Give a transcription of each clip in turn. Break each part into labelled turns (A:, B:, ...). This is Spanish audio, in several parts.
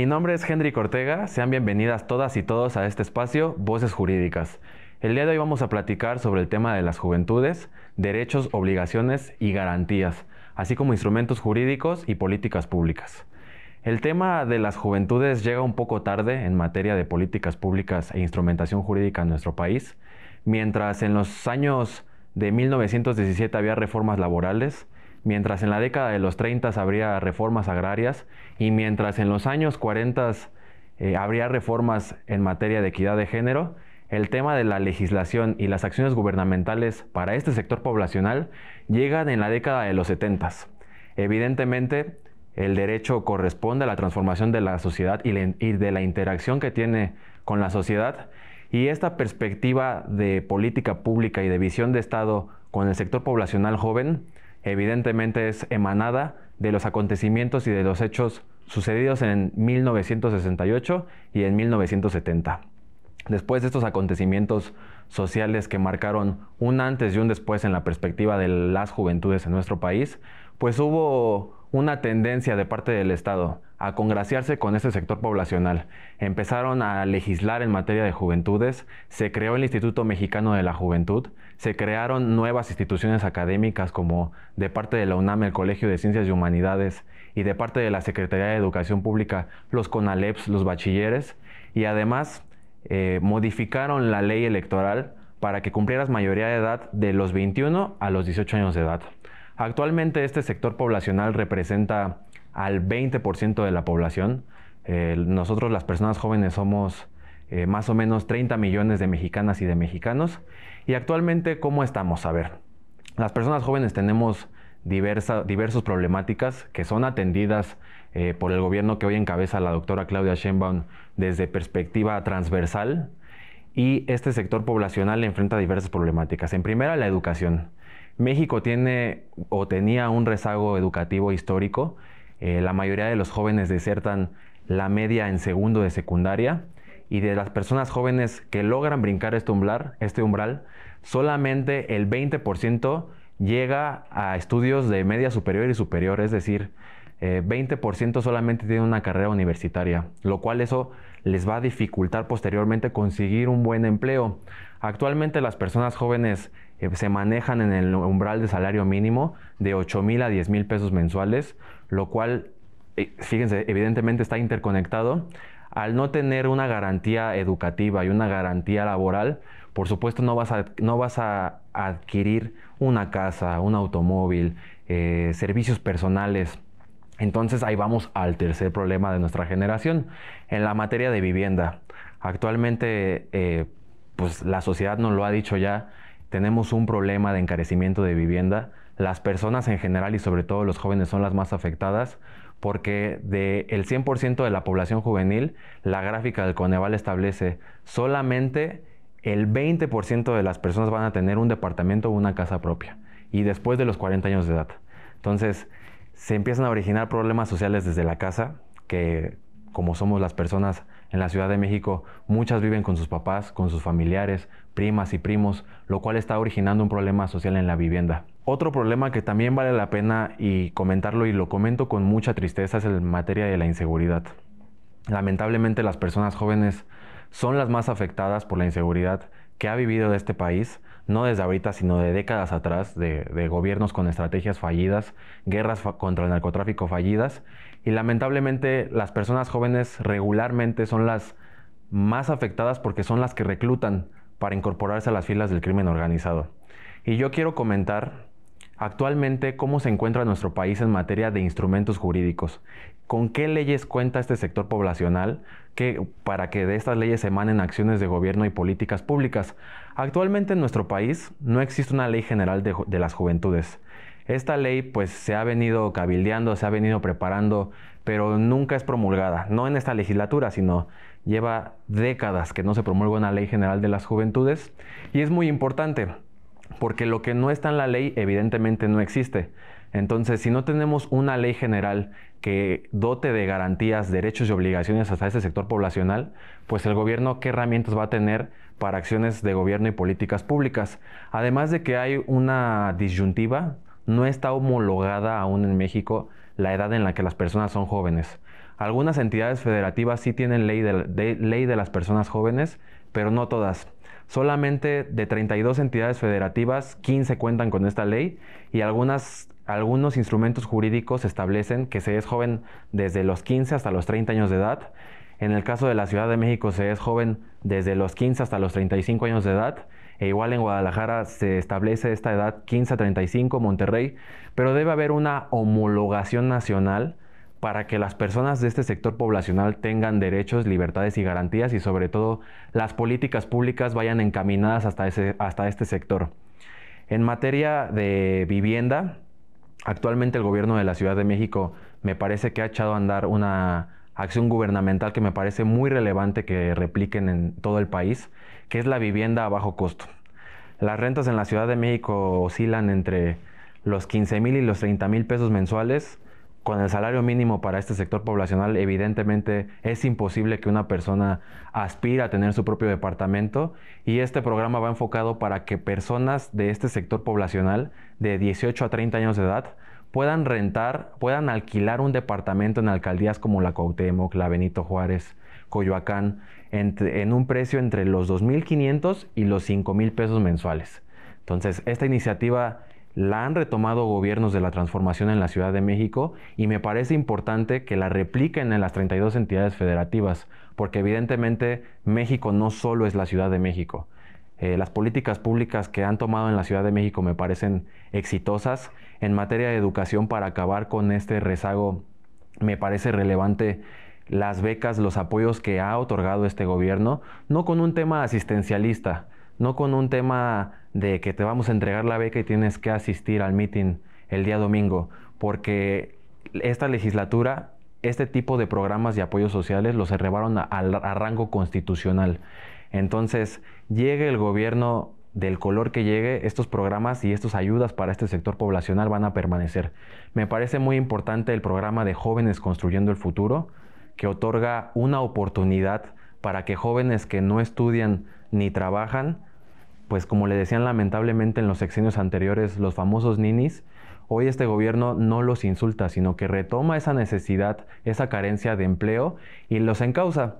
A: Mi nombre es Henry Ortega, sean bienvenidas todas y todos a este espacio Voces Jurídicas. El día de hoy vamos a platicar sobre el tema de las juventudes, derechos, obligaciones y garantías, así como instrumentos jurídicos y políticas públicas. El tema de las juventudes llega un poco tarde en materia de políticas públicas e instrumentación jurídica en nuestro país, mientras en los años de 1917 había reformas laborales, mientras en la década de los 30 habría reformas agrarias y mientras en los años 40 habría reformas en materia de equidad de género, el tema de la legislación y las acciones gubernamentales para este sector poblacional llegan en la década de los 70. Evidentemente, el derecho corresponde a la transformación de la sociedad y de la interacción que tiene con la sociedad, y esta perspectiva de política pública y de visión de Estado con el sector poblacional joven evidentemente es emanada de los acontecimientos y de los hechos sucedidos en 1968 y en 1970. Después de estos acontecimientos sociales que marcaron un antes y un después en la perspectiva de las juventudes en nuestro país, pues hubo una tendencia de parte del Estado a congraciarse con este sector poblacional. Empezaron a legislar en materia de juventudes, se creó el Instituto Mexicano de la Juventud, se crearon nuevas instituciones académicas como de parte de la UNAM, el Colegio de Ciencias y Humanidades, y de parte de la Secretaría de Educación Pública, los CONALEPs, los bachilleres, y además modificaron la ley electoral para que cumplieras mayoría de edad de los 21 a los 18 años de edad. Actualmente este sector poblacional representa al 20% de la población. Nosotros las personas jóvenes somos más o menos 30 millones de mexicanas y de mexicanos. Y actualmente, ¿cómo estamos? A ver, las personas jóvenes tenemos diversas problemáticas que son atendidas por el gobierno que hoy encabeza la doctora Claudia Sheinbaum desde perspectiva transversal, y este sector poblacional enfrenta diversas problemáticas. En primera, la educación. México tiene o tenía un rezago educativo histórico. La mayoría de los jóvenes desertan la media en segundo de secundaria, y de las personas jóvenes que logran brincar este umbral, solamente el 20% llega a estudios de media superior y superior, es decir, 20% solamente tiene una carrera universitaria, lo cual eso les va a dificultar posteriormente conseguir un buen empleo. Actualmente las personas jóvenes se manejan en el umbral de salario mínimo de 8,000 a 10,000 pesos mensuales, lo cual, fíjense, evidentemente está interconectado. Al no tener una garantía educativa y una garantía laboral, por supuesto no vas a adquirir una casa, un automóvil, servicios personales. Entonces ahí vamos al tercer problema de nuestra generación, en la materia de vivienda. Actualmente, pues la sociedad nos lo ha dicho ya, tenemos un problema de encarecimiento de vivienda. Las personas en general y sobre todo los jóvenes son las más afectadas, porque del 100% de la población juvenil, la gráfica del Coneval establece solamente el 20% de las personas van a tener un departamento o una casa propia, y después de los 40 años de edad. Entonces, se empiezan a originar problemas sociales desde la casa, que como somos las personas en la Ciudad de México, muchas viven con sus papás, con sus familiares, primas y primos, lo cual está originando un problema social en la vivienda. Otro problema que también vale la pena y comentarlo, y lo comento con mucha tristeza, es en materia de la inseguridad. Lamentablemente las personas jóvenes son las más afectadas por la inseguridad que ha vivido este país, no desde ahorita, sino de décadas atrás, de gobiernos con estrategias fallidas, guerras contra el narcotráfico fallidas, y lamentablemente las personas jóvenes regularmente son las más afectadas porque son las que reclutan para incorporarse a las filas del crimen organizado. Y yo quiero comentar actualmente cómo se encuentra nuestro país en materia de instrumentos jurídicos. ¿Con qué leyes cuenta este sector poblacional para que de estas leyes emanen acciones de gobierno y políticas públicas? Actualmente en nuestro país no existe una ley general de las juventudes. Esta ley pues se ha venido cabildeando, se ha venido preparando, pero nunca es promulgada. No en esta legislatura, sino lleva décadas que no se promulga una ley general de las juventudes. Y es muy importante, porque lo que no está en la ley evidentemente no existe. Entonces, si no tenemos una ley general que dote de garantías, derechos y obligaciones hasta ese sector poblacional, pues el gobierno, ¿qué herramientas va a tener para acciones de gobierno y políticas públicas? Además de que hay una disyuntiva, no está homologada aún en México la edad en la que las personas son jóvenes. Algunas entidades federativas sí tienen ley de las personas jóvenes, pero no todas. Solamente de 32 entidades federativas, 15 cuentan con esta ley y algunos instrumentos jurídicos establecen que se es joven desde los 15 hasta los 30 años de edad. En el caso de la Ciudad de México se es joven desde los 15 hasta los 35 años de edad. E igual en Guadalajara se establece esta edad 15 a 35, Monterrey, pero debe haber una homologación nacional para que las personas de este sector poblacional tengan derechos, libertades y garantías y sobre todo las políticas públicas vayan encaminadas hasta este sector. En materia de vivienda, actualmente el gobierno de la Ciudad de México me parece que ha echado a andar una acción gubernamental que me parece muy relevante que repliquen en todo el país, que es la vivienda a bajo costo. Las rentas en la Ciudad de México oscilan entre los 15,000 y los 30,000 pesos mensuales. Con el salario mínimo para este sector poblacional, evidentemente es imposible que una persona aspire a tener su propio departamento y este programa va enfocado para que personas de este sector poblacional de 18 a 30 años de edad puedan puedan alquilar un departamento en alcaldías como la Cuauhtémoc, la Benito Juárez, Coyoacán, en un precio entre los 2,500 y los 5,000 pesos mensuales. Entonces, esta iniciativa la han retomado gobiernos de la transformación en la Ciudad de México y me parece importante que la repliquen en las 32 entidades federativas, porque evidentemente México no solo es la Ciudad de México. Las políticas públicas que han tomado en la Ciudad de México me parecen exitosas. En materia de educación, para acabar con este rezago, me parece relevante las becas, los apoyos que ha otorgado este gobierno, no con un tema asistencialista, no con un tema de que te vamos a entregar la beca y tienes que asistir al meeting el día domingo, porque esta legislatura, este tipo de programas y apoyos sociales los elevaron a rango constitucional. Entonces, llegue el gobierno del color que llegue, estos programas y estas ayudas para este sector poblacional van a permanecer. Me parece muy importante el programa de Jóvenes Construyendo el Futuro, que otorga una oportunidad para que jóvenes que no estudian ni trabajan, pues como le decían lamentablemente en los sexenios anteriores los famosos ninis, hoy este gobierno no los insulta, sino que retoma esa necesidad, esa carencia de empleo y los encausa.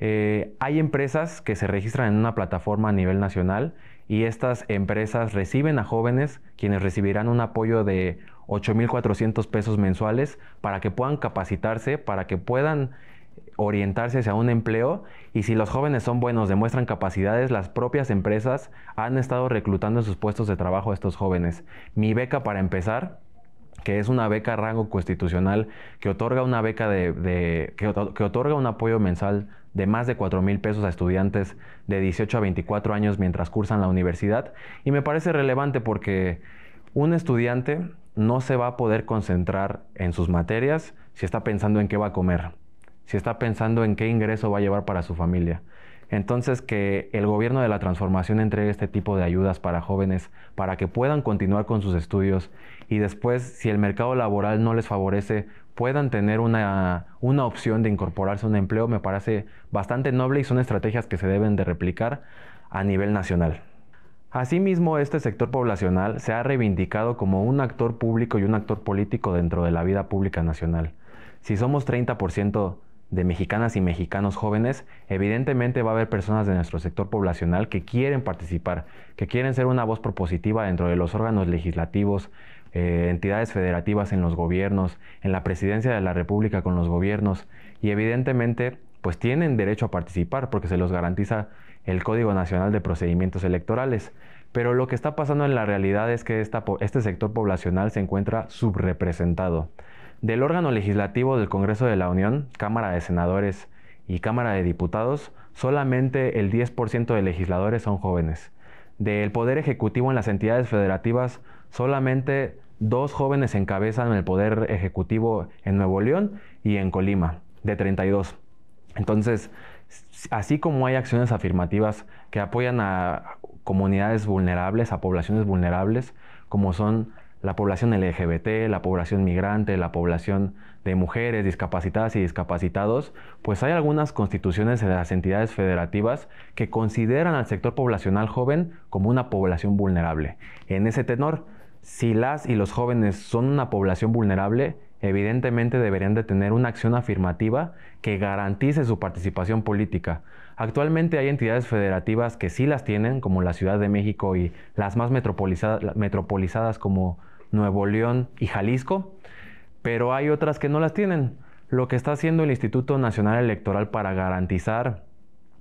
A: Hay empresas que se registran en una plataforma a nivel nacional y estas empresas reciben a jóvenes quienes recibirán un apoyo de 8,400 pesos mensuales para que puedan capacitarse, para que puedan orientarse hacia un empleo y si los jóvenes son buenos, demuestran capacidades, las propias empresas han estado reclutando en sus puestos de trabajo a estos jóvenes. Mi beca para empezar, que es una beca a rango constitucional que otorga una beca que otorga un apoyo mensual de más de 4,000 pesos a estudiantes de 18 a 24 años mientras cursan la universidad y me parece relevante porque un estudiante no se va a poder concentrar en sus materias si está pensando en qué va a comer, si está pensando en qué ingreso va a llevar para su familia. Entonces, que el gobierno de la transformación entregue este tipo de ayudas para jóvenes para que puedan continuar con sus estudios y después, si el mercado laboral no les favorece, puedan tener una opción de incorporarse a un empleo, me parece bastante noble y son estrategias que se deben de replicar a nivel nacional. Asimismo, este sector poblacional se ha reivindicado como un actor público y un actor político dentro de la vida pública nacional. Si somos 30% de mexicanas y mexicanos jóvenes, evidentemente va a haber personas de nuestro sector poblacional que quieren participar, que quieren ser una voz propositiva dentro de los órganos legislativos, entidades federativas en los gobiernos, en la presidencia de la República con los gobiernos y evidentemente pues tienen derecho a participar porque se los garantiza el Código Nacional de Procedimientos Electorales. Pero lo que está pasando en la realidad es que este sector poblacional se encuentra subrepresentado. Del órgano legislativo del Congreso de la Unión, Cámara de Senadores y Cámara de Diputados, solamente el 10% de legisladores son jóvenes. Del Poder Ejecutivo en las entidades federativas, solamente 2 jóvenes encabezan el Poder Ejecutivo en Nuevo León y en Colima, de 32. Entonces, así como hay acciones afirmativas que apoyan a comunidades vulnerables, a poblaciones vulnerables, como son la población LGBT, la población migrante, la población de mujeres discapacitadas y discapacitados, pues hay algunas constituciones de las entidades federativas que consideran al sector poblacional joven como una población vulnerable. En ese tenor, si las y los jóvenes son una población vulnerable, evidentemente deberían de tener una acción afirmativa que garantice su participación política. Actualmente hay entidades federativas que sí las tienen, como la Ciudad de México y las más metropolizadas como Nuevo León y Jalisco, pero hay otras que no las tienen. Lo que está haciendo el Instituto Nacional Electoral para garantizar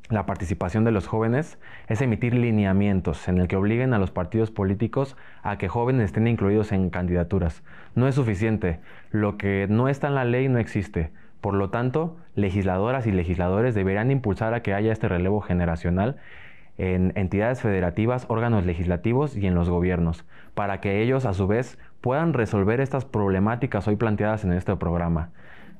A: la participación de los jóvenes es emitir lineamientos en el que obliguen a los partidos políticos a que jóvenes estén incluidos en candidaturas. No es suficiente. Lo que no está en la ley no existe. Por lo tanto, legisladoras y legisladores deberán impulsar a que haya este relevo generacional en entidades federativas, órganos legislativos y en los gobiernos, para que ellos a su vez puedan resolver estas problemáticas hoy planteadas en este programa.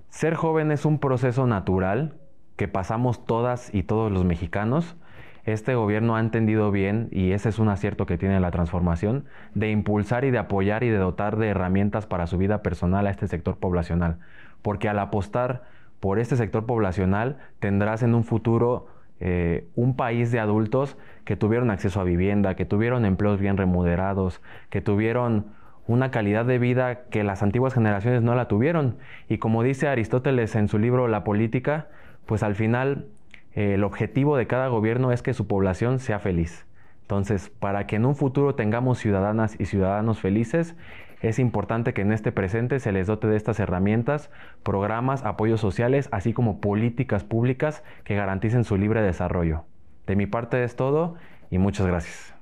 A: Ser joven es un proceso natural que pasamos todas y todos los mexicanos. Este gobierno ha entendido bien, y ese es un acierto que tiene la transformación, de impulsar y de apoyar y de dotar de herramientas para su vida personal a este sector poblacional. Porque al apostar por este sector poblacional tendrás en un futuro un país de adultos que tuvieron acceso a vivienda, que tuvieron empleos bien remunerados, que tuvieron una calidad de vida que las antiguas generaciones no la tuvieron. Y como dice Aristóteles en su libro La Política, pues al final el objetivo de cada gobierno es que su población sea feliz. Entonces, para que en un futuro tengamos ciudadanas y ciudadanos felices, es importante que en este presente se les dote de estas herramientas, programas, apoyos sociales, así como políticas públicas que garanticen su libre desarrollo. De mi parte es todo y muchas gracias.